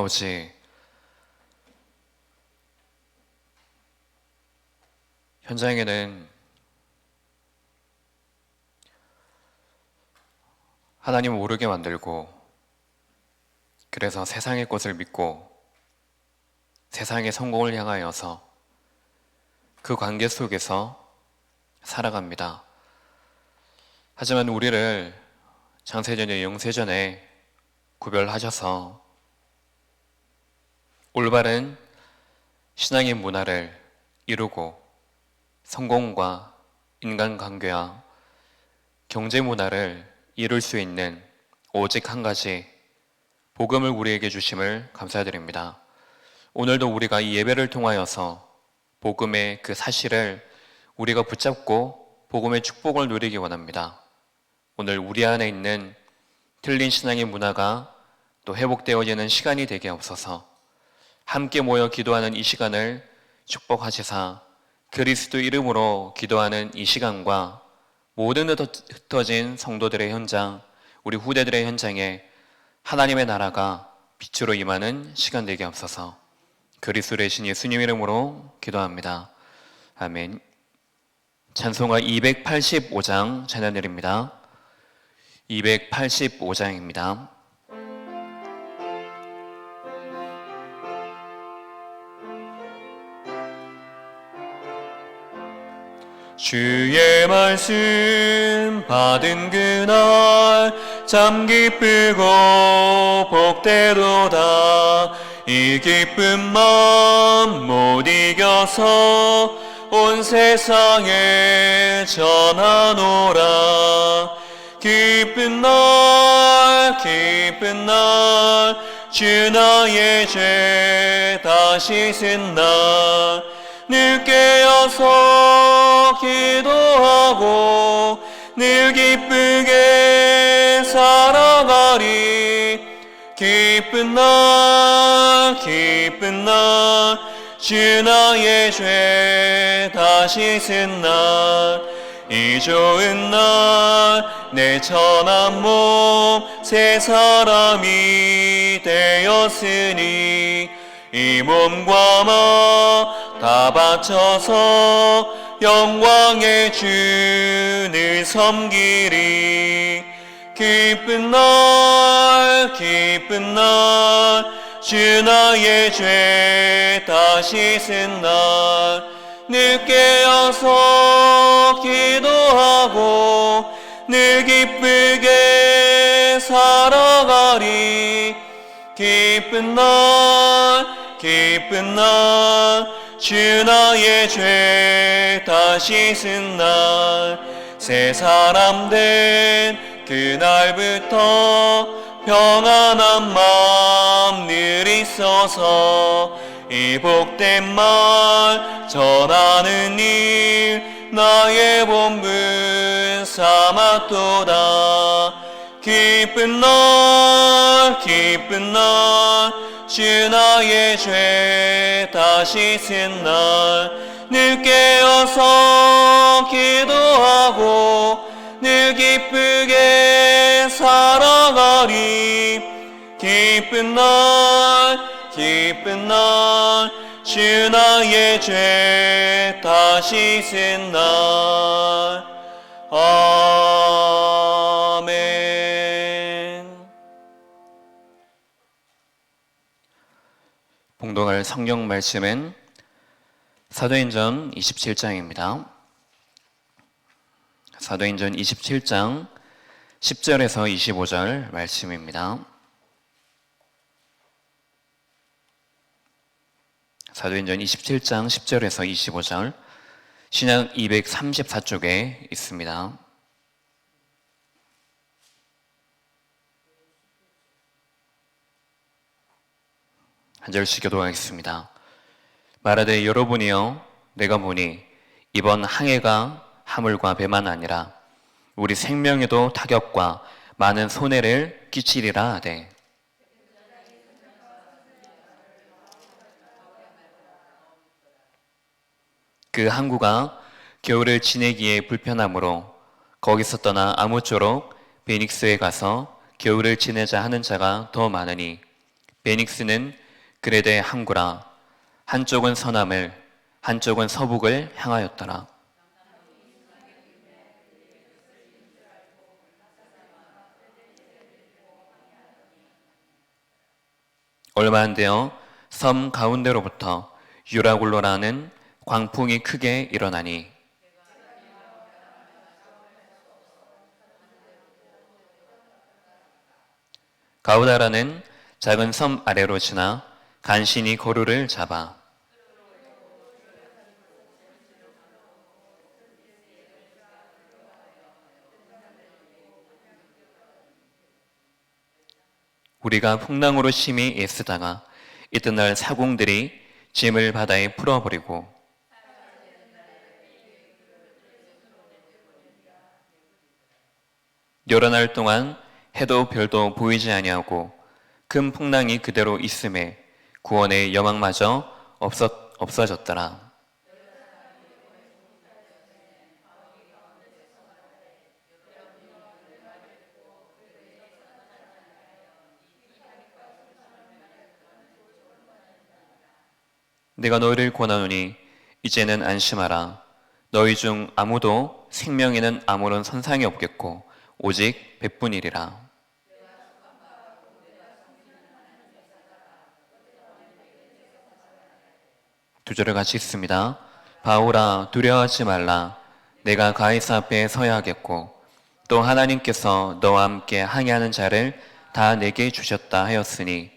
아버지, 현장에는 하나님을 모르게 만들고, 그래서 세상의 것을 믿고 세상의 성공을 향하여서 그 관계 속에서 살아갑니다. 하지만 우리를 장세전에 영세전에 구별하셔서 올바른 신앙의 문화를 이루고 성공과 인간관계와 경제 문화를 이룰 수 있는 오직 한 가지 복음을 우리에게 주심을 감사드립니다. 오늘도 우리가 이 예배를 통하여서 복음의 그 사실을 우리가 붙잡고 복음의 축복을 누리기 원합니다. 오늘 우리 안에 있는 틀린 신앙의 문화가 또 회복되어지는 시간이 되게 없어서 함께 모여 기도하는 이 시간을 축복하시사 그리스도 이름으로 기도하는 이 시간과 모든 흩어진 성도들의 현장, 우리 후대들의 현장에 하나님의 나라가 빛으로 임하는 시간 되게 없어서 그리스도 되신 예수님 이름으로 기도합니다. 아멘. 찬송가 285장 찬양드립니다. 285장입니다. 주의 말씀 받은 그날 참 기쁘고 복되도다. 이 기쁜 마음 못 이겨서 온 세상에 전하노라. 기쁜 날 주 나의 죄 다시 쓴 날 늘 깨어서 기도하고 늘 기쁘게 살아가리. 기쁜 날 주 나의 죄 다시 쓴 날 이 좋은 날 내 천한 몸 새 사람이 되었으니 이 몸과 마 다 바쳐서 영광의 주를 섬기리. 기쁜 날 주 나의 죄 다시 쓴 날 늘 깨어서 기도하고 늘 기쁘게 살아가리. 기쁜 날 주 나의 죄 다시 쓴 날 새 사람 된 그날부터 평안한 마음 늘 있어서 이 복된 말 전하는 일 나의 본분 삼았도다. 기쁜 날 주 나의 죄 다시 쓴 날 늘 깨어서 기도하고 늘 기쁘게 살아가리. 기쁜 날 주 나의 죄 다시 쓴 날. 아멘. 봉독할 성경 말씀은 사도행전 27장입니다. 사도행전 27장 10절에서 25절 말씀입니다. 사도행전 27장 10절에서 25절 신약 234쪽에 있습니다. 한 절씩 교독하겠습니다. 말하되 여러분이여 내가 보니 이번 항해가 화물과 배만 아니라 우리 생명에도 타격과 많은 손해를 끼치리라 하되 그 항구가 겨울을 지내기에 불편하므로 거기서 떠나 아무쪼록 베닉스에 가서 겨울을 지내자 하는 자가 더 많으니 베닉스는 그레데 항구라. 한쪽은 서남을, 한쪽은 서북을 향하였더라. 얼마 안 되어 섬 가운데로부터 유라굴로라는 광풍이 크게 일어나니 가우다라는 작은 섬 아래로 지나 간신히 거루를 잡아 우리가 풍랑으로 심히 애쓰다가 이튿날 사공들이 짐을 바다에 풀어버리고 여러 날 동안 해도 별도 보이지 아니하고 큰 풍랑이 그대로 있음에 구원의 여망마저 없어졌더라. 내가 너희를 권하노니 이제는 안심하라. 너희 중 아무도 생명에는 아무런 선상이 없겠고 오직 백분이리라. 두 절을 같이 읽습니다. 바울아 두려워하지 말라. 내가 가이사 앞에 서야 하겠고 또 하나님께서 너와 함께 항해하는 자를 다 내게 주셨다 하였으니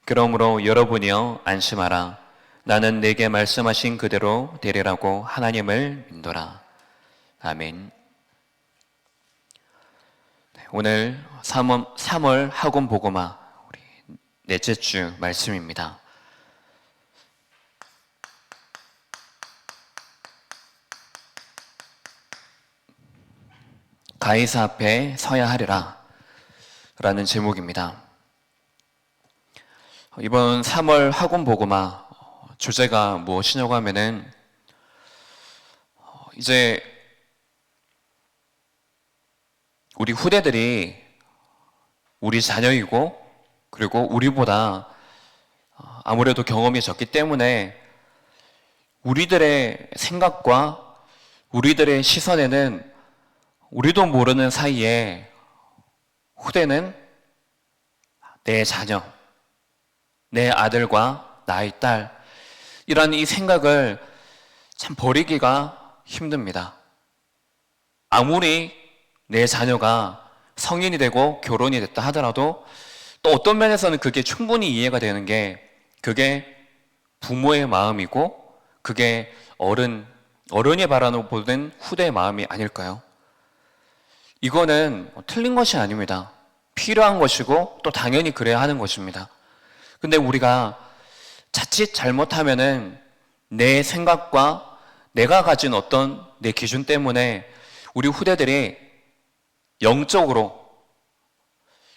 그러므로 여러분이여 안심하라. 나는 내게 말씀하신 그대로 되리라고 하나님을 믿노라. 아멘. 오늘 3월 학원 보고마 우리 넷째 주 말씀입니다. 가이사 앞에 서야 하리라 라는 제목입니다. 이번 3월 학원 보고마 주제가 무엇이냐고 하면은 이제 우리 후대들이 우리 자녀이고 그리고 우리보다 아무래도 경험이 적기 때문에 우리들의 생각과 우리들의 시선에는 우리도 모르는 사이에 후대는 내 자녀, 내 아들과 나의 딸 이런 이 생각을 참 버리기가 힘듭니다. 아무리 내 자녀가 성인이 되고 결혼이 됐다 하더라도 또 어떤 면에서는 그게 충분히 이해가 되는 게 그게 부모의 마음이고 그게 어른이 바라보는 후대의 마음이 아닐까요? 이거는 틀린 것이 아닙니다. 필요한 것이고 또 당연히 그래야 하는 것입니다. 근데 우리가 자칫 잘못하면은 내 생각과 내가 가진 어떤 내 기준 때문에 우리 후대들이 영적으로,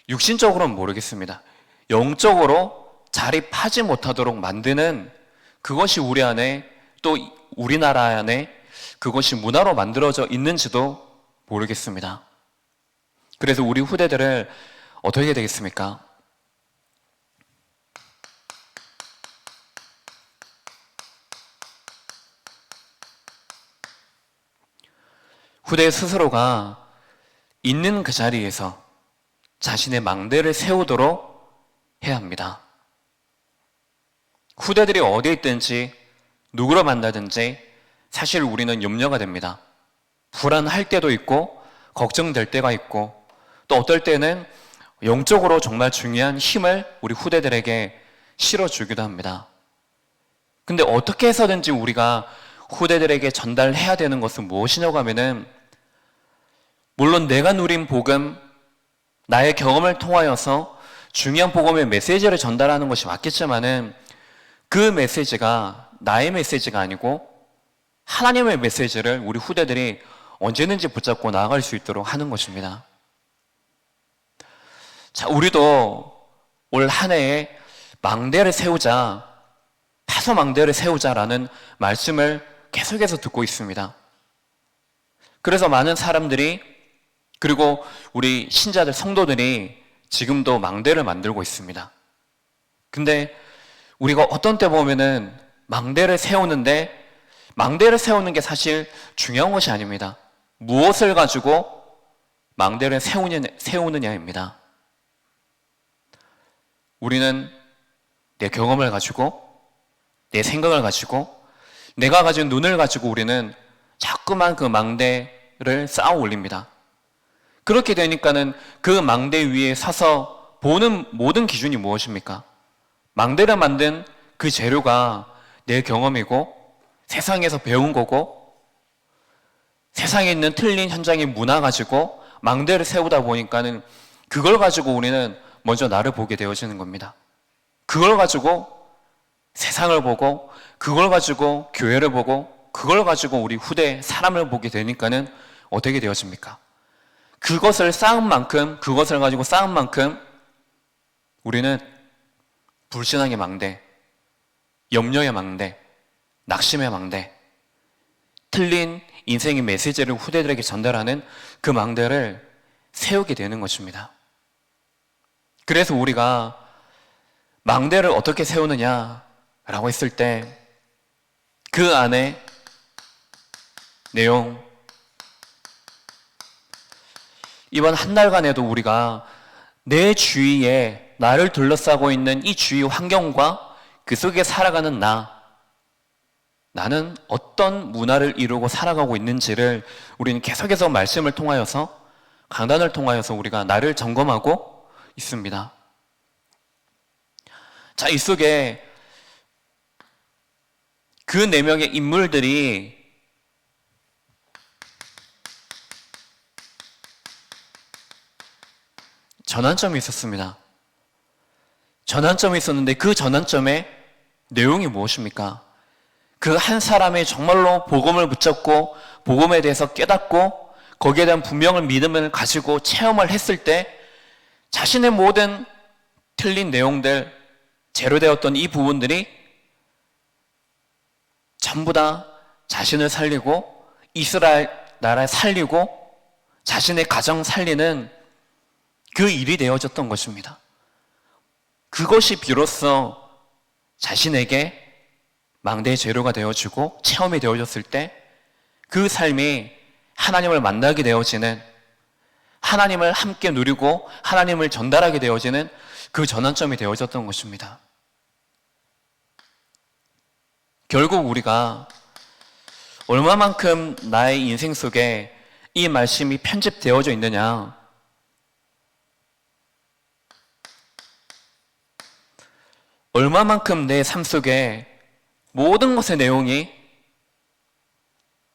육신적으로는 모르겠습니다. 영적으로 자립하지 못하도록 만드는 그것이 우리 안에 또 우리나라 안에 그것이 문화로 만들어져 있는지도 모르겠습니다. 그래서 우리 후대들을 어떻게 되겠습니까? 후대 스스로가 있는 그 자리에서 자신의 망대를 세우도록 해야 합니다. 후대들이 어디에 있든지 누구를 만나든지 사실 우리는 염려가 됩니다. 불안할 때도 있고 걱정될 때가 있고 또 어떨 때는 영적으로 정말 중요한 힘을 우리 후대들에게 실어주기도 합니다. 근데 어떻게 해서든지 우리가 후대들에게 전달해야 되는 것은 무엇이냐고 하면은 물론 내가 누린 복음, 나의 경험을 통하여서 중요한 복음의 메시지를 전달하는 것이 맞겠지만은 그 메시지가 나의 메시지가 아니고 하나님의 메시지를 우리 후대들이 언제든지 붙잡고 나아갈 수 있도록 하는 것입니다. 자, 우리도 올 한 해에 망대를 세우자, 파서 망대를 세우자라는 말씀을 계속해서 듣고 있습니다. 그래서 많은 사람들이 그리고 우리 신자들, 성도들이 지금도 망대를 만들고 있습니다. 근데 우리가 어떤 때 보면은 망대를 세우는데 망대를 세우는 게 사실 중요한 것이 아닙니다. 무엇을 가지고 망대를 세우느냐입니다. 우리는 내 경험을 가지고, 내 생각을 가지고, 내가 가진 눈을 가지고 우리는 자꾸만 그 망대를 쌓아 올립니다. 그렇게 되니까는 그 망대 위에 서서 보는 모든 기준이 무엇입니까? 망대를 만든 그 재료가 내 경험이고, 세상에서 배운 거고, 세상에 있는 틀린 현장의 문화 가지고 망대를 세우다 보니까는 그걸 가지고 우리는 먼저 나를 보게 되어지는 겁니다. 그걸 가지고 세상을 보고, 그걸 가지고 교회를 보고, 그걸 가지고 우리 후대 사람을 보게 되니까는 어떻게 되어집니까? 그것을 쌓은 만큼, 그것을 가지고 쌓은 만큼 우리는 불신앙의 망대, 염려의 망대, 낙심의 망대, 틀린 인생의 메시지를 후대들에게 전달하는 그 망대를 세우게 되는 것입니다. 그래서 우리가 망대를 어떻게 세우느냐라고 했을 때 그 안에 내용, 이번 한 달간에도 우리가 내 주위에 나를 둘러싸고 있는 이 주위 환경과 그 속에 살아가는 나는 어떤 문화를 이루고 살아가고 있는지를 우리는 계속해서 말씀을 통하여서, 강단을 통하여서 우리가 나를 점검하고 있습니다. 자, 이 속에 그 4명의 인물들이 전환점이 있었습니다. 전환점이 있었는데 그 전환점의 내용이 무엇입니까? 그 한 사람이 정말로 복음을 붙잡고 복음에 대해서 깨닫고 거기에 대한 분명한 믿음을 가지고 체험을 했을 때 자신의 모든 틀린 내용들, 제로되었던 이 부분들이 전부 다 자신을 살리고 이스라엘 나라를 살리고 자신의 가정 살리는 그 일이 되어졌던 것입니다. 그것이 비로소 자신에게 망대의 재료가 되어지고 체험이 되어졌을 때 그 삶이 하나님을 만나게 되어지는, 하나님을 함께 누리고 하나님을 전달하게 되어지는 그 전환점이 되어졌던 것입니다. 결국 우리가 얼마만큼 나의 인생 속에 이 말씀이 편집되어져 있느냐, 얼마만큼 내 삶 속에 모든 것의 내용이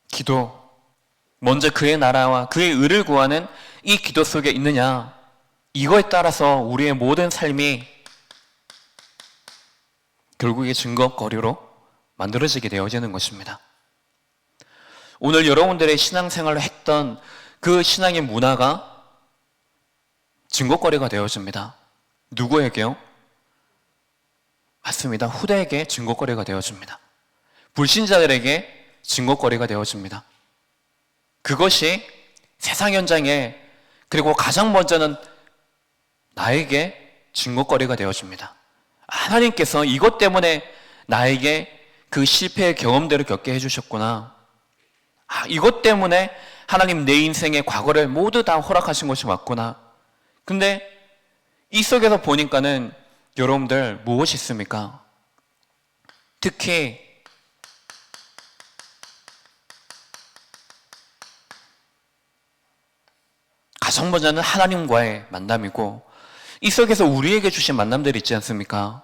기도, 먼저 그의 나라와 그의 의를 구하는 이 기도 속에 있느냐, 이거에 따라서 우리의 모든 삶이 결국에 증거거리로 만들어지게 되어지는 것입니다. 오늘 여러분들의 신앙생활을 했던 그 신앙의 문화가 증거거리가 되어집니다. 누구에게요? 맞습니다. 후대에게 증거거리가 되어집니다. 불신자들에게 증거거리가 되어집니다. 그것이 세상 현장에, 그리고 가장 먼저는 나에게 증거거리가 되어집니다. 하나님께서 이것 때문에 나에게 그 실패의 경험들을 겪게 해주셨구나. 이것 때문에 하나님 내 인생의 과거를 모두 다 허락하신 것이 맞구나. 근데 이 속에서 보니까는 여러분들 무엇이 있습니까? 특히 가장 먼저는 하나님과의 만남이고, 이 속에서 우리에게 주신 만남들이 있지 않습니까?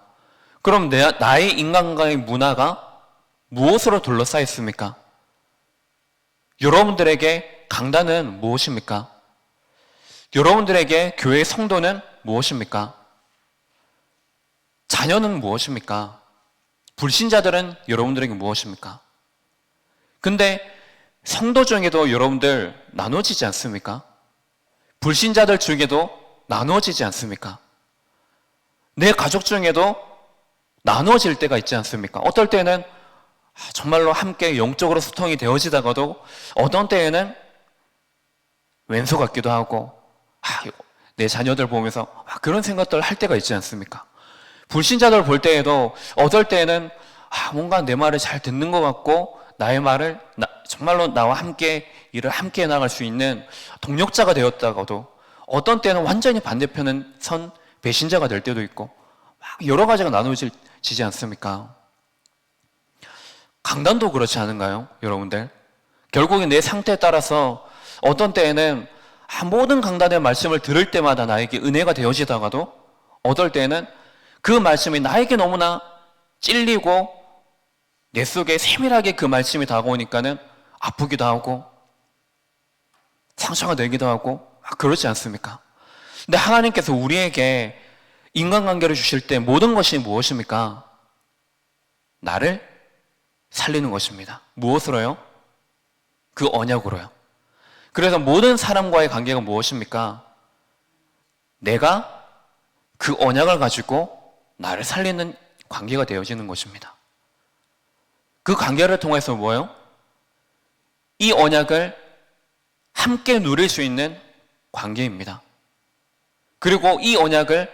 그럼 나의 인간과의 문화가 무엇으로 둘러싸여 있습니까? 여러분들에게 강단은 무엇입니까? 여러분들에게 교회 성도는 무엇입니까? 자녀는 무엇입니까? 불신자들은 여러분들에게 무엇입니까? 근데 성도 중에도 여러분들 나눠지지 않습니까? 불신자들 중에도 나누어지지 않습니까? 내 가족 중에도 나누어질 때가 있지 않습니까? 어떨 때는 정말로 함께 영적으로 소통이 되어지다가도 어떤 때에는 왼수 같기도 하고 내 자녀들 보면서 그런 생각들 할 때가 있지 않습니까? 불신자들 볼 때에도 어떨 때에는 뭔가 내 말을 잘 듣는 것 같고 나의 말을 정말로 나와 함께 일을 함께 나갈 수 있는 동력자가 되었다가도 어떤 때는 완전히 반대편은 선 배신자가 될 때도 있고 막 여러 가지가 나누어지지 않습니까? 강단도 그렇지 않은가요, 여러분들? 결국엔 내 상태에 따라서 어떤 때에는 모든 강단의 말씀을 들을 때마다 나에게 은혜가 되어지다가도 어떨 때에는 그 말씀이 나에게 너무나 찔리고 내 속에 세밀하게 그 말씀이 다가오니까는 아프기도 하고 상처가 되기도 하고 그렇지 않습니까? 근데 하나님께서 우리에게 인간관계를 주실 때 모든 것이 무엇입니까? 나를 살리는 것입니다. 무엇으로요? 그 언약으로요. 그래서 모든 사람과의 관계가 무엇입니까? 내가 그 언약을 가지고 나를 살리는 관계가 되어지는 것입니다. 그 관계를 통해서 뭐예요? 이 언약을 함께 누릴 수 있는 관계입니다. 그리고 이 언약을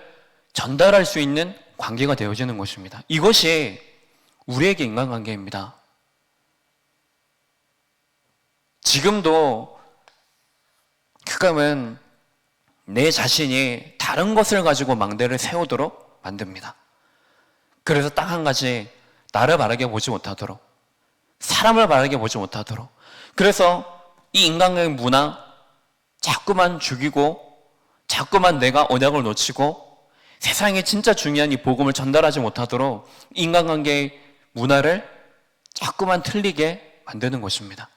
전달할 수 있는 관계가 되어지는 것입니다. 이것이 우리에게 인간관계입니다. 지금도 가끔은 내 자신이 다른 것을 가지고 망대를 세우도록 만듭니다. 그래서 딱 한 가지, 나를 바라게 보지 못하도록, 사람을 바라게 보지 못하도록. 그래서 이 인간관계 문화 자꾸만 죽이고 자꾸만 내가 언약을 놓치고 세상에 진짜 중요한 이 복음을 전달하지 못하도록 인간관계의 문화를 자꾸만 틀리게 만드는 것입니다.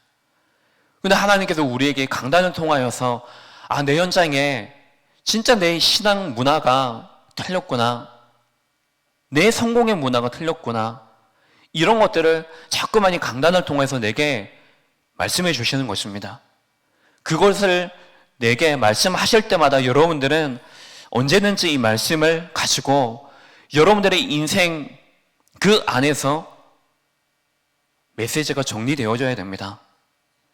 근데 하나님께서 우리에게 강단을 통하여서 내 현장에 진짜 내 신앙 문화가 틀렸구나, 내 성공의 문화가 틀렸구나, 이런 것들을 자꾸만 이 강단을 통해서 내게 말씀해 주시는 것입니다. 그것을 내게 말씀하실 때마다 여러분들은 언제든지 이 말씀을 가지고 여러분들의 인생 그 안에서 메시지가 정리되어져야 됩니다.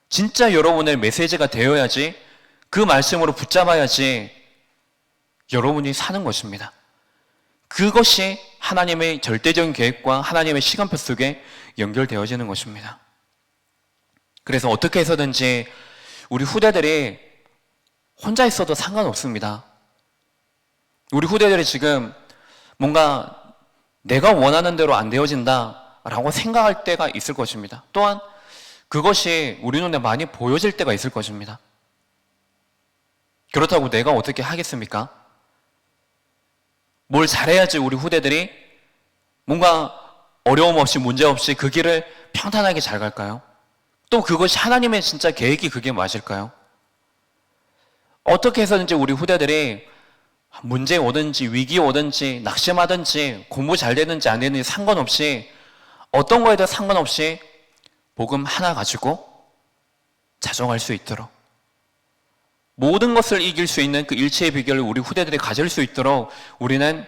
진짜 여러분의 메시지가 되어야지, 그 말씀으로 붙잡아야지 여러분이 사는 것입니다. 그것이 하나님의 절대적인 계획과 하나님의 시간표 속에 연결되어지는 것입니다. 그래서 어떻게 해서든지 우리 후대들이 혼자 있어도 상관없습니다. 우리 후대들이 지금 뭔가 내가 원하는 대로 안 되어진다라고 생각할 때가 있을 것입니다. 또한 그것이 우리 눈에 많이 보여질 때가 있을 것입니다. 그렇다고 내가 어떻게 하겠습니까? 뭘 잘해야지 우리 후대들이 뭔가 어려움 없이 문제 없이 그 길을 평탄하게 잘 갈까요? 또 그것이 하나님의 진짜 계획이 그게 맞을까요? 어떻게 해서든지 우리 후대들이 문제 오든지 위기 오든지 낙심하든지 공부 잘 되는지 안 되는지 상관없이, 어떤 거에도 상관없이 복음 하나 가지고 자정할 수 있도록, 모든 것을 이길 수 있는 그 일체의 비결을 우리 후대들이 가질 수 있도록 우리는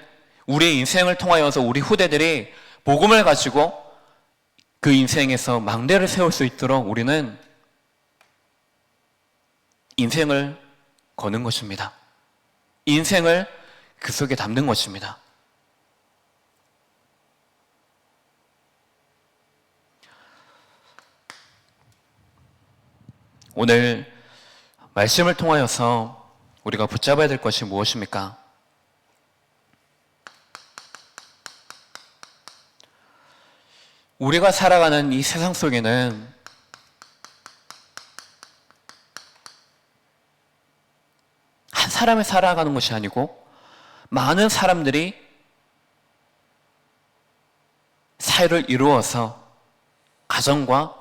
우리의 인생을 통하여서 우리 후대들이 복음을 가지고 그 인생에서 망대를 세울 수 있도록 우리는 인생을 거는 것입니다. 인생을 그 속에 담는 것입니다. 오늘 말씀을 통하여서 우리가 붙잡아야 될 것이 무엇입니까? 우리가 살아가는 이 세상 속에는 한 사람이 살아가는 것이 아니고 많은 사람들이 사회를 이루어서, 가정과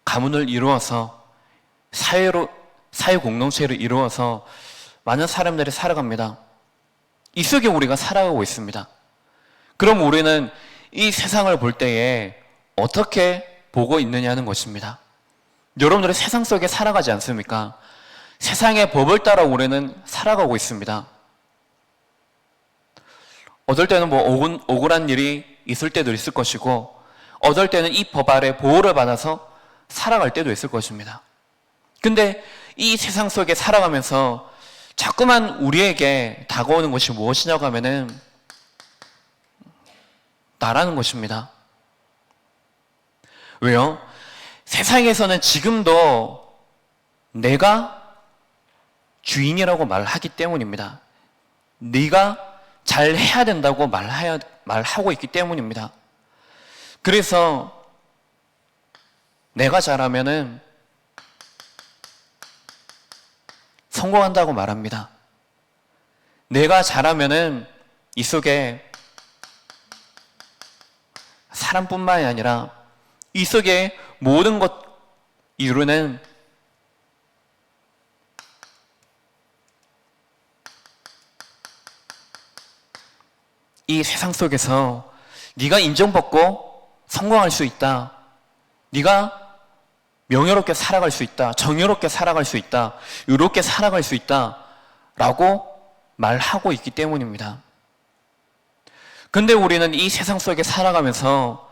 가문을 이루어서 사회 공동체를 이루어서 많은 사람들이 살아갑니다. 이 속에 우리가 살아가고 있습니다. 그럼 우리는 이 세상을 볼 때에 어떻게 보고 있느냐는 것입니다. 여러분들이 세상 속에 살아가지 않습니까? 세상의 법을 따라 우리는 살아가고 있습니다. 어떨 때는 억울한 일이 있을 때도 있을 것이고, 어떨 때는 이 법 아래 보호를 받아서 살아갈 때도 있을 것입니다. 근데 이 세상 속에 살아가면서 자꾸만 우리에게 다가오는 것이 무엇이냐고 하면은 싶다라는 것입니다. 왜요? 세상에서는 지금도 내가 주인이라고 말하기 때문입니다. 네가 잘 해야 된다고 말하고 있기 때문입니다. 그래서 내가 잘하면은 성공한다고 말합니다. 내가 잘하면은 이 속에 사람뿐만이 아니라 이 속에 모든 것 이루는 이 세상 속에서 네가 인정받고 성공할 수 있다. 네가 명예롭게 살아갈 수 있다. 정의롭게 살아갈 수 있다. 의롭게 살아갈 수 있다. 라고 말하고 있기 때문입니다. 근데 우리는 이 세상 속에 살아가면서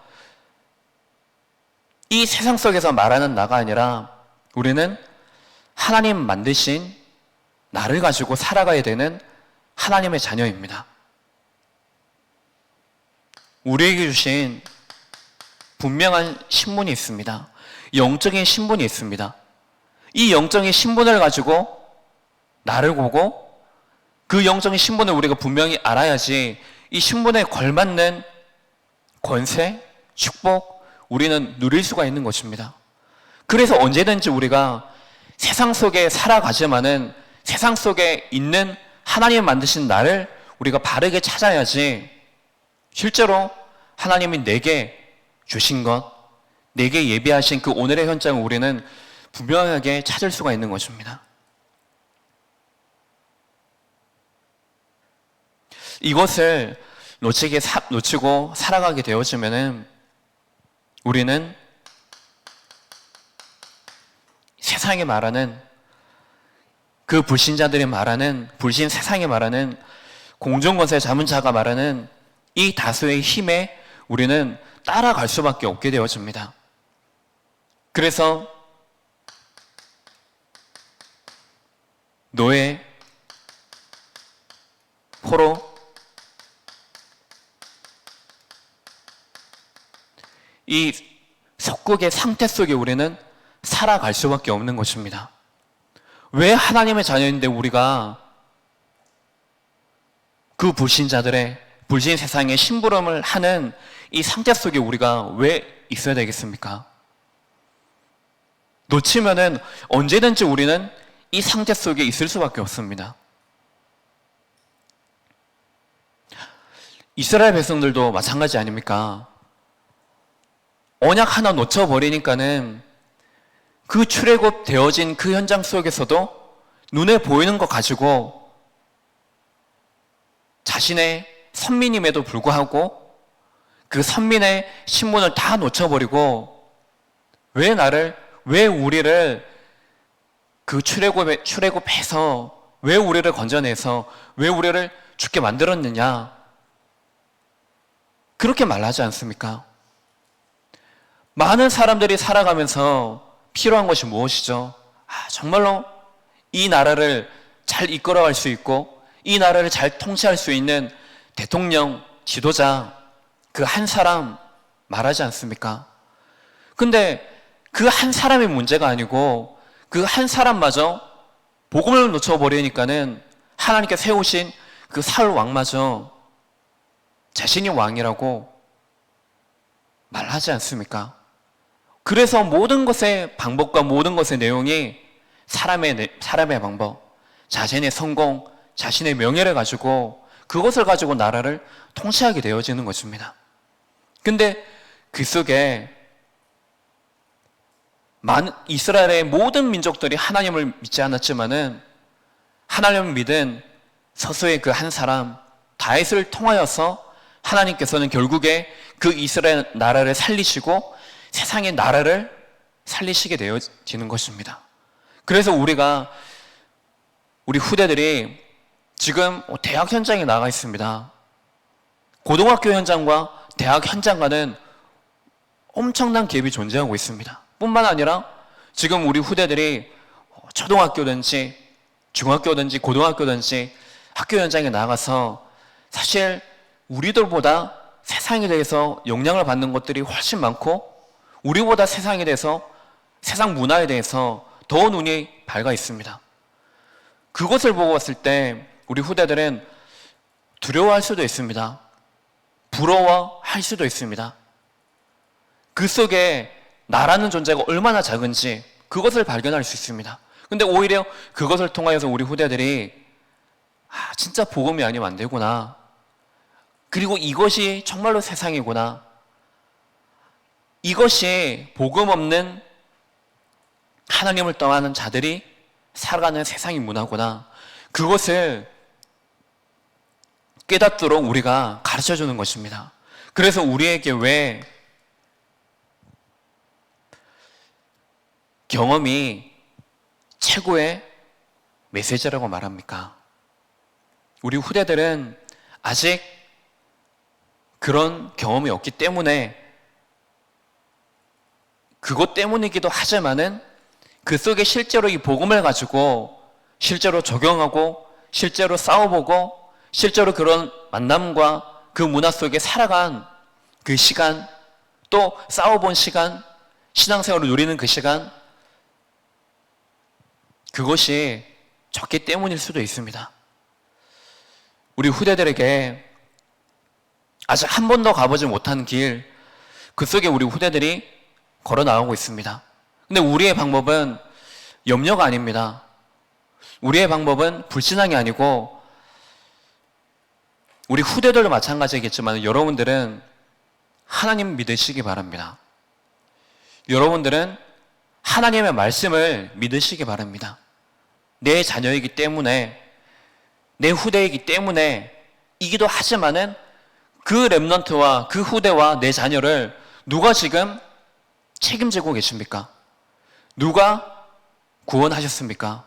이 세상 속에서 말하는 나가 아니라 우리는 하나님 만드신 나를 가지고 살아가야 되는 하나님의 자녀입니다. 우리에게 주신 분명한 신분이 있습니다. 영적인 신분이 있습니다. 이 영적인 신분을 가지고 나를 보고 그 영적인 신분을 우리가 분명히 알아야지 이 신분에 걸맞는 권세, 축복, 우리는 누릴 수가 있는 것입니다. 그래서 언제든지 우리가 세상 속에 살아가지만은 세상 속에 있는 하나님 만드신 나를 우리가 바르게 찾아야지 실제로 하나님이 내게 주신 것, 내게 예비하신 그 오늘의 현장을 우리는 분명하게 찾을 수가 있는 것입니다. 이것을 놓치고 살아가게 되어지면은 우리는 세상이 말하는 그 불신자들이 말하는 불신 세상이 말하는 공중권세 잡은 자가 말하는 이 다수의 힘에 우리는 따라갈 수밖에 없게 되어집니다. 그래서 노예, 포로, 이 속국의 상태 속에 우리는 살아갈 수밖에 없는 것입니다. 왜 하나님의 자녀인데 우리가 그 불신자들의 불신 세상의 심부름을 하는 이 상태 속에 우리가 왜 있어야 되겠습니까? 놓치면은 언제든지 우리는 이 상태 속에 있을 수밖에 없습니다. 이스라엘 백성들도 마찬가지 아닙니까? 언약 하나 놓쳐버리니까는 그 출애굽 되어진 그 현장 속에서도 눈에 보이는 것 가지고 자신의 선민임에도 불구하고 그 선민의 신분을 다 놓쳐버리고 왜 우리를 그 출애굽해서 왜 우리를 건져내서 왜 우리를 죽게 만들었느냐 그렇게 말하지 않습니까? 많은 사람들이 살아가면서 필요한 것이 무엇이죠? 정말로 이 나라를 잘 이끌어갈 수 있고 이 나라를 잘 통치할 수 있는 대통령, 지도자 그 한 사람 말하지 않습니까? 근데 그 한 사람의 문제가 아니고 그 한 사람마저 복음을 놓쳐버리니까는 하나님께 세우신 그 사울 왕마저 자신이 왕이라고 말하지 않습니까? 그래서 모든 것의 방법과 모든 것의 내용이 사람의 방법, 자신의 성공, 자신의 명예를 가지고 그것을 가지고 나라를 통치하게 되어지는 것입니다. 근데 그 속에 이스라엘의 모든 민족들이 하나님을 믿지 않았지만은 하나님을 믿은 서서의 그 한 사람 다윗을 통하여서 하나님께서는 결국에 그 이스라엘 나라를 살리시고 세상의 나라를 살리시게 되어지는 것입니다. 그래서 우리 후대들이 지금 대학 현장에 나가 있습니다. 고등학교 현장과 대학 현장과는 엄청난 갭이 존재하고 있습니다. 뿐만 아니라 지금 우리 후대들이 초등학교든지 중학교든지 고등학교든지 학교 현장에 나가서 사실 우리들보다 세상에 대해서 영향을 받는 것들이 훨씬 많고 우리보다 세상에 대해서 세상 문화에 대해서 더 눈이 밝아 있습니다. 그것을 보고 봤을 때 우리 후대들은 두려워할 수도 있습니다. 부러워할 수도 있습니다. 그 속에 나라는 존재가 얼마나 작은지 그것을 발견할 수 있습니다. 근데 오히려 그것을 통하여서 우리 후대들이 진짜 복음이 아니면 안 되구나. 그리고 이것이 정말로 세상이구나. 이것이 복음 없는 하나님을 떠나는 자들이 살아가는 세상의 문화구나. 그것을 깨닫도록 우리가 가르쳐 주는 것입니다. 그래서 우리에게 왜 경험이 최고의 메시지라고 말합니까? 우리 후대들은 아직 그런 경험이 없기 때문에 그것 때문이기도 하지만은 그 속에 실제로 이 복음을 가지고 실제로 적용하고 실제로 싸워보고 실제로 그런 만남과 그 문화 속에 살아간 그 시간, 또 싸워본 시간, 신앙생활을 누리는 그 시간, 그것이 적기 때문일 수도 있습니다. 우리 후대들에게 아직 한 번도 가보지 못한 길, 그 속에 우리 후대들이 걸어 나가고 있습니다. 근데 우리의 방법은 염려가 아닙니다. 우리의 방법은 불신앙이 아니고 우리 후대들도 마찬가지겠지만 여러분들은 하나님 믿으시기 바랍니다. 여러분들은 하나님의 말씀을 믿으시기 바랍니다. 내 자녀이기 때문에, 내 후대이기 때문에 이기도 하지만은 그 렘넌트와 그 후대와 내 자녀를 누가 지금 책임지고 계십니까? 누가 구원하셨습니까?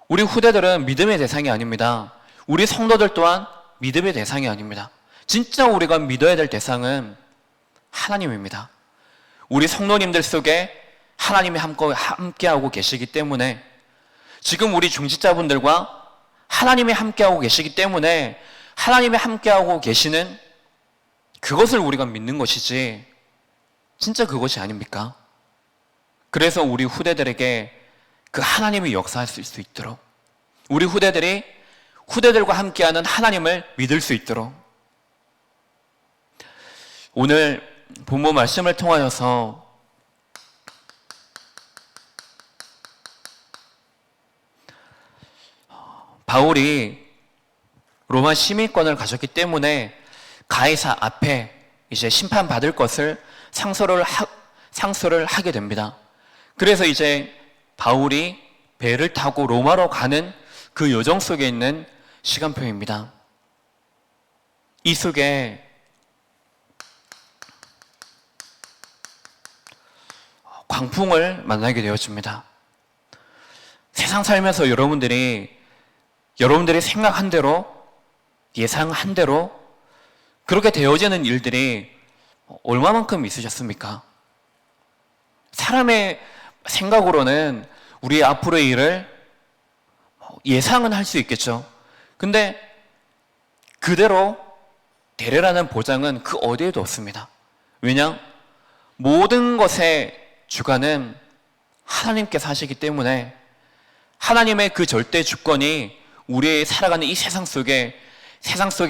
우리 후대들은 믿음의 대상이 아닙니다. 우리 성도들 또한 믿음의 대상이 아닙니다. 진짜 우리가 믿어야 될 대상은 하나님입니다. 우리 성도님들 속에 하나님이 함께하고 계시기 때문에 지금 우리 중직자분들과 하나님이 함께하고 계시기 때문에 하나님이 함께하고 계시는 그것을 우리가 믿는 것이지 진짜 그것이 아닙니까? 그래서 우리 후대들에게 그 하나님이 역사하실 수 있도록 우리 후대들이 후대들과 함께하는 하나님을 믿을 수 있도록 오늘 본문 말씀을 통하여서 바울이 로마 시민권을 가졌기 때문에 가이사 앞에 이제 심판받을 것을 상소를 하게 됩니다. 그래서 이제 바울이 배를 타고 로마로 가는 그 여정 속에 있는 시간표입니다. 이 속에 광풍을 만나게 되어집니다. 세상 살면서 여러분들이 생각한 대로, 예상한 대로 그렇게 되어지는 일들이 얼마만큼 있으셨습니까? 사람의 생각으로는 우리 앞으로의 일을 예상은 할 수 있겠죠. 근데 그대로 되리라는 보장은 그 어디에도 없습니다. 왜냐? 모든 것의 주관은 하나님께서 하시기 때문에 하나님의 그 절대 주권이 우리의 살아가는 이 세상 속에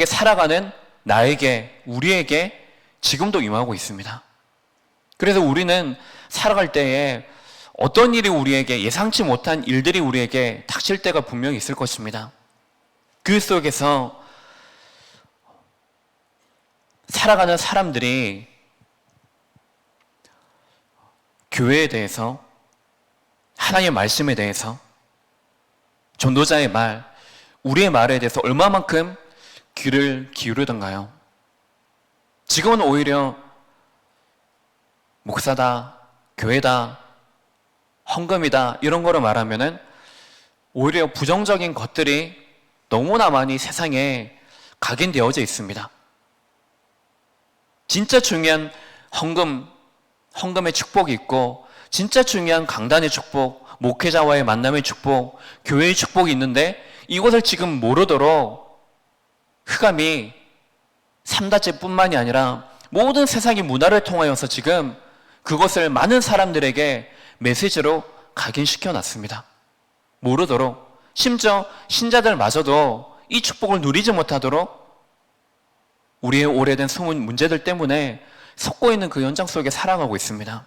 살아가는 나에게, 우리에게 지금도 임하고 있습니다. 그래서 우리는 살아갈 때에 어떤 일이 우리에게 예상치 못한 일들이 우리에게 닥칠 때가 분명히 있을 것입니다. 그 속에서 살아가는 사람들이 교회에 대해서, 하나님의 말씀에 대해서, 전도자의 말, 우리의 말에 대해서 얼마만큼 귀를 기울이던가요? 지금은 오히려 목사다, 교회다, 헌금이다 이런 거로 말하면은 오히려 부정적인 것들이 너무나 많이 세상에 각인되어져 있습니다. 진짜 중요한 헌금의 축복이 있고 진짜 중요한 강단의 축복, 목회자와의 만남의 축복, 교회의 축복이 있는데 이것을 지금 모르도록 흑암이 삼다째뿐만이 아니라 모든 세상의 문화를 통하여서 지금 그것을 많은 사람들에게 메시지로 각인시켜 놨습니다. 모르도록, 심지어 신자들마저도 이 축복을 누리지 못하도록 우리의 오래된 숨은 문제들 때문에 섞고 있는 그 현장 속에 살아가고 있습니다.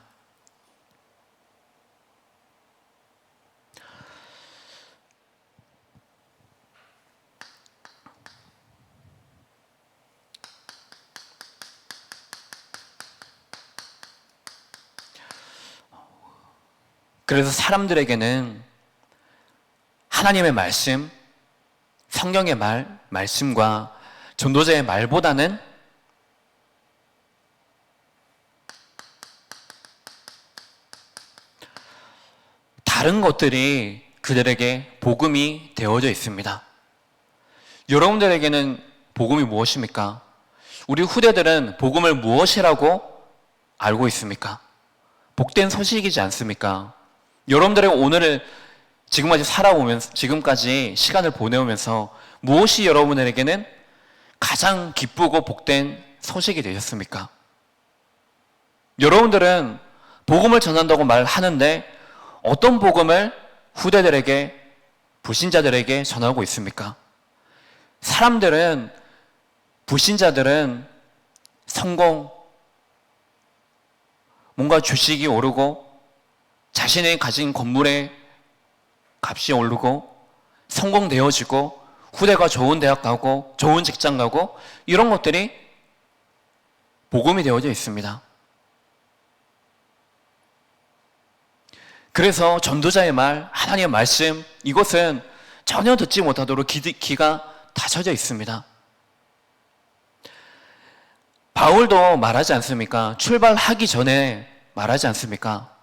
그래서 사람들에게는 하나님의 말씀, 성경의 말씀과 전도자의 말보다는 다른 것들이 그들에게 복음이 되어져 있습니다. 여러분들에게는 복음이 무엇입니까? 우리 후대들은 복음을 무엇이라고 알고 있습니까? 복된 소식이지 않습니까? 여러분들의 오늘을 지금까지 시간을 보내오면서 무엇이 여러분들에게는 가장 기쁘고 복된 소식이 되셨습니까? 여러분들은 복음을 전한다고 말하는데 어떤 복음을 후대들에게, 불신자들에게 전하고 있습니까? 불신자들은 성공, 뭔가 주식이 오르고 자신의 가진 건물의 값이 오르고 성공되어지고 후대가 좋은 대학 가고 좋은 직장 가고 이런 것들이 복음이 되어져 있습니다. 그래서 전도자의 말, 하나님의 말씀, 이것은 전혀 듣지 못하도록 귀가 닫혀져 있습니다. 바울도 말하지 않습니까? 출발하기 전에 말하지 않습니까?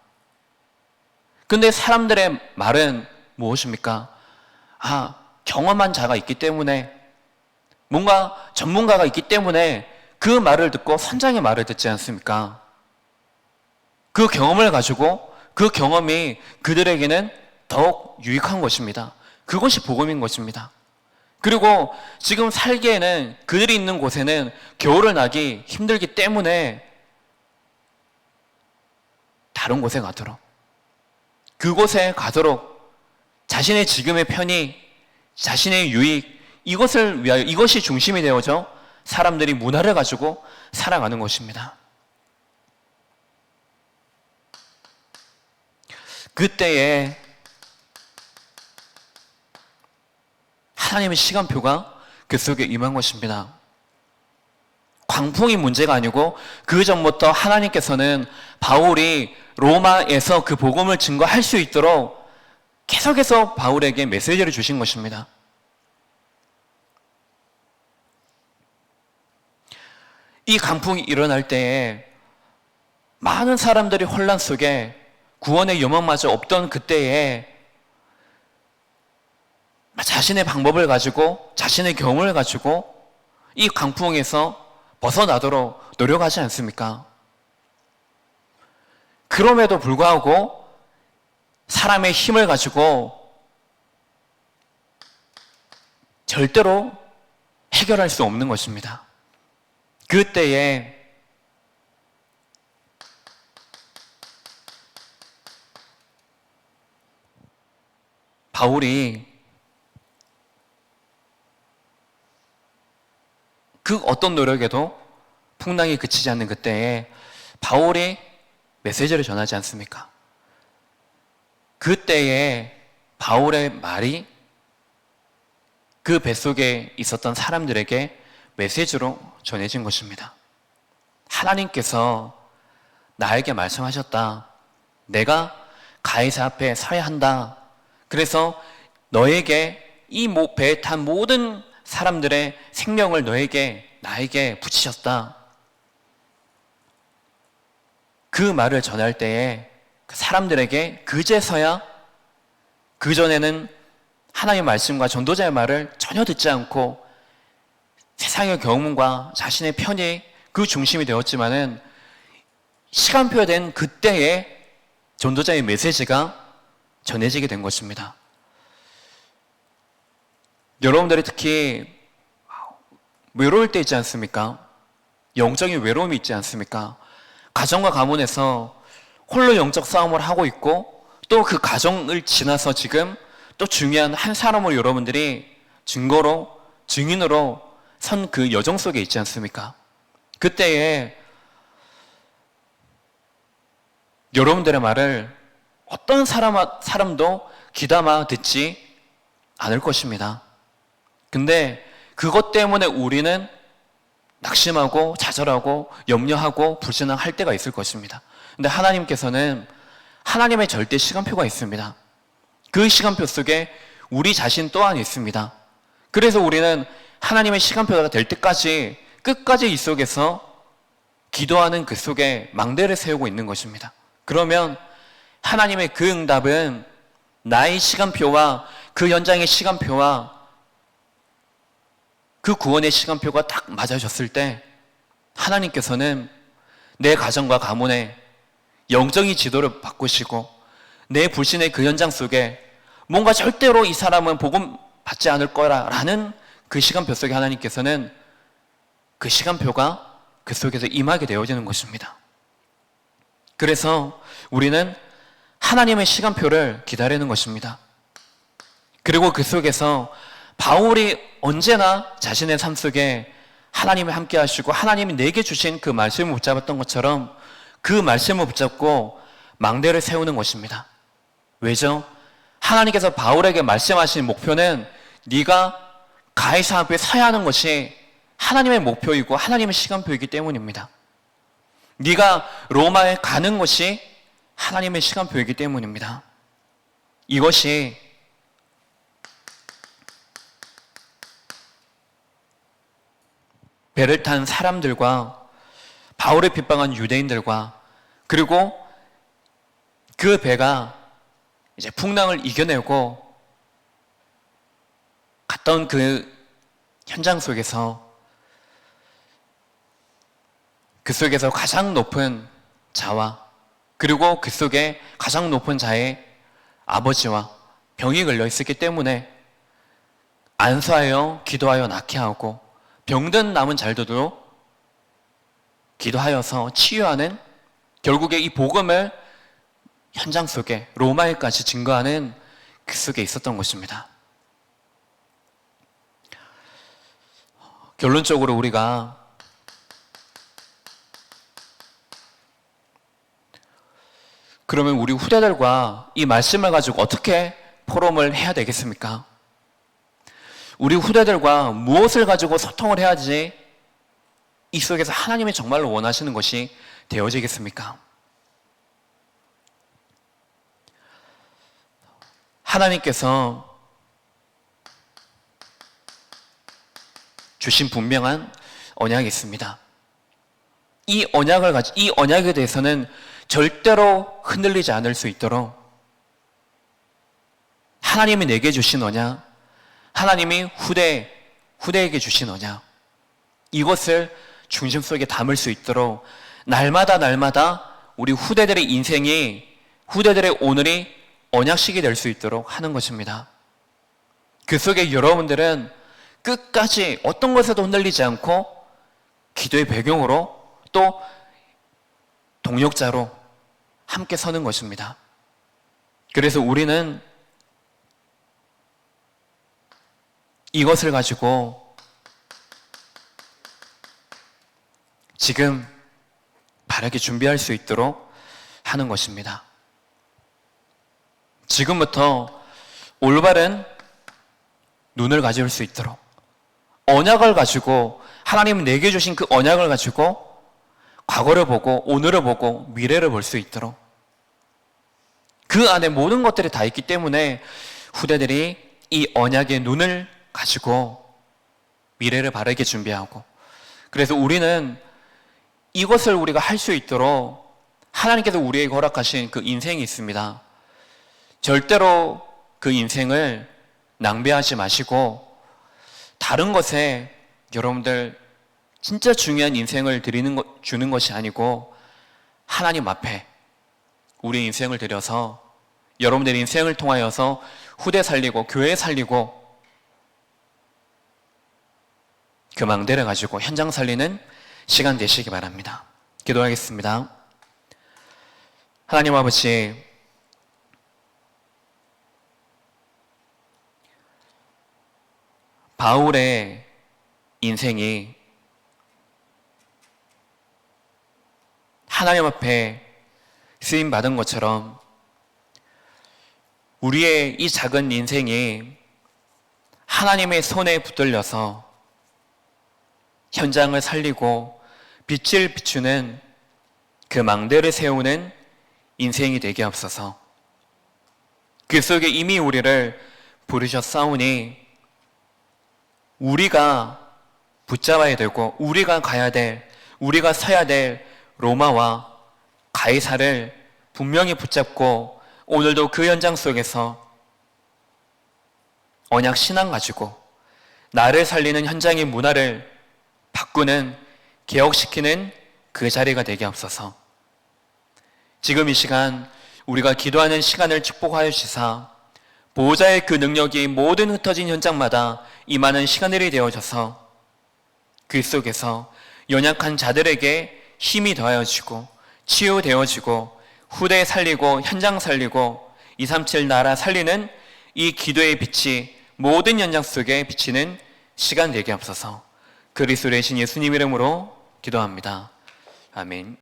근데 사람들의 말은 무엇입니까? 경험한 자가 있기 때문에, 뭔가 전문가가 있기 때문에 그 말을 듣고 선장의 말을 듣지 않습니까? 그 경험을 가지고 그 경험이 그들에게는 더욱 유익한 것입니다. 그것이 복음인 것입니다. 그리고 지금 살기에는 그들이 있는 곳에는 겨울을 나기 힘들기 때문에 다른 곳에 가도록, 그곳에 가도록 자신의 지금의 편의, 자신의 유익, 이것을 위하여, 이것이 중심이 되어져 사람들이 문화를 가지고 살아가는 것입니다. 그때에 하나님의 시간표가 그 속에 임한 것입니다. 광풍이 문제가 아니고 그 전부터 하나님께서는 바울이 로마에서 그 복음을 증거할 수 있도록 계속해서 바울에게 메시지를 주신 것입니다. 이 강풍이 일어날 때에 많은 사람들이 혼란 속에 구원의 여망마저 없던 그때에 자신의 방법을 가지고, 자신의 경험을 가지고 이 강풍에서 벗어나도록 노력하지 않습니까? 그럼에도 불구하고 사람의 힘을 가지고 절대로 해결할 수 없는 것입니다. 그때에 바울이 그 어떤 노력에도 풍랑이 그치지 않는 그때에 바울이 메시지를 전하지 않습니까? 그때에 바울의 말이 그 뱃속에 있었던 사람들에게 메시지로 전해진 것입니다. 하나님께서 나에게 말씀하셨다. 내가 가이사 앞에 서야 한다. 그래서 너에게 이 배에 탄 모든 사람들의 생명을 나에게 붙이셨다. 그 말을 전할 때에 사람들에게 그제서야, 그전에는 하나님의 말씀과 전도자의 말을 전혀 듣지 않고 세상의 경험과 자신의 편이 그 중심이 되었지만은 시간표된 그때에 전도자의 메시지가 전해지게 된 것입니다. 여러분들이 특히 외로울 때 있지 않습니까? 영적인 외로움이 있지 않습니까? 가정과 가문에서 홀로 영적 싸움을 하고 있고 또 그 가정을 지나서 지금 또 중요한 한 사람을 여러분들이 증인으로 선 그 여정 속에 있지 않습니까? 그때에 여러분들의 말을 어떤 사람도 귀담아 듣지 않을 것입니다. 근데 그것 때문에 우리는 낙심하고 좌절하고 염려하고 불신앙할 때가 있을 것입니다. 근데 하나님께서는 하나님의 절대 시간표가 있습니다. 그 시간표 속에 우리 자신 또한 있습니다. 그래서 우리는 하나님의 시간표가 될 때까지 끝까지 이 속에서 기도하는 그 속에 망대를 세우고 있는 것입니다. 그러면 하나님의 그 응답은 나의 시간표와 그 현장의 시간표와 그 구원의 시간표가 딱 맞아졌을 때 하나님께서는 내 가정과 가문에 영적인 지도를 바꾸시고 내 불신의 그 현장 속에 뭔가 절대로 이 사람은 복음 받지 않을 거라는 그 시간표 속에 하나님께서는 그 시간표가 그 속에서 임하게 되어지는 것입니다. 그래서 우리는 하나님의 시간표를 기다리는 것입니다. 그리고 그 속에서 바울이 언제나 자신의 삶 속에 하나님이 함께 하시고 하나님이 내게 주신 그 말씀을 붙잡았던 것처럼 그 말씀을 붙잡고 망대를 세우는 것입니다. 왜죠? 하나님께서 바울에게 말씀하신 목표는 네가 가이사 앞에 서야 하는 것이 하나님의 목표이고 하나님의 시간표이기 때문입니다. 네가 로마에 가는 것이 하나님의 시간표이기 때문입니다. 이것이 배를 탄 사람들과 바울을 핍박한 유대인들과 그리고 그 배가 이제 풍랑을 이겨내고 갔던 그 현장 속에서 그 속에서 가장 높은 자와 그리고 그 속에 가장 높은 자의 아버지와 병이 걸려 있었기 때문에 안수하여 기도하여 낫게 하고 병든 남은 자들도 기도하여서 치유하는 결국에 이 복음을 현장 속에 로마에까지 증거하는 그 속에 있었던 것입니다. 결론적으로 우리가 그러면 우리 후대들과 이 말씀을 가지고 어떻게 포럼을 해야 되겠습니까? 우리 후대들과 무엇을 가지고 소통을 해야지 이 속에서 하나님이 정말로 원하시는 것이 되어지겠습니까? 하나님께서 주신 분명한 언약이 있습니다. 이 언약에 대해서는 절대로 흔들리지 않을 수 있도록 하나님이 내게 주신 언약, 하나님이 후대에게 주신 언약, 이것을 중심 속에 담을 수 있도록 날마다 우리 후대들의 인생이, 후대들의 오늘이 언약식이 될 수 있도록 하는 것입니다. 그 속에 여러분들은 끝까지 어떤 것에도 흔들리지 않고 기도의 배경으로 또 동력자로 함께 서는 것입니다. 그래서 우리는 이것을 가지고 지금 바르게 준비할 수 있도록 하는 것입니다. 지금부터 올바른 눈을 가질 수 있도록 언약을 가지고 하나님이 내게 주신 그 언약을 가지고 과거를 보고 오늘을 보고 미래를 볼 수 있도록 그 안에 모든 것들이 다 있기 때문에 후대들이 이 언약의 눈을 가지고 미래를 바르게 준비하고 그래서 우리는 이것을 우리가 할 수 있도록 하나님께서 우리에게 허락하신 그 인생이 있습니다. 절대로 그 인생을 낭비하지 마시고 다른 것에 여러분들 진짜 중요한 인생을 주는 것이 아니고 하나님 앞에 우리 인생을 드려서 여러분들의 인생을 통하여서 후대 살리고 교회 살리고 그 망대를 가지고 현장 살리는 시간 되시기 바랍니다. 기도하겠습니다. 하나님 아버지, 바울의 인생이 하나님 앞에 쓰임 받은 것처럼 우리의 이 작은 인생이 하나님의 손에 붙들려서 현장을 살리고 빛을 비추는 그 망대를 세우는 인생이 되게 없어서 그 속에 이미 우리를 부르셨사오니 우리가 붙잡아야 되고 우리가 가야 될, 우리가 서야 될 로마와 가이사를 분명히 붙잡고 오늘도 그 현장 속에서 언약 신앙 가지고 나를 살리는 현장의 문화를 바꾸는, 개혁시키는 그 자리가 되게 없어서 지금 이 시간 우리가 기도하는 시간을 축복하여 주시사 보호자의 그 능력이 모든 흩어진 현장마다 임하는 시간들이 되어져서 그 속에서 연약한 자들에게 힘이 더하여지고 치유되어지고 후대 살리고 현장 살리고 237 나라 살리는 이 기도의 빛이 모든 현장 속에 비치는 시간 되게 없어서 그리스도의 신 예수님 이름으로 기도합니다. 아멘.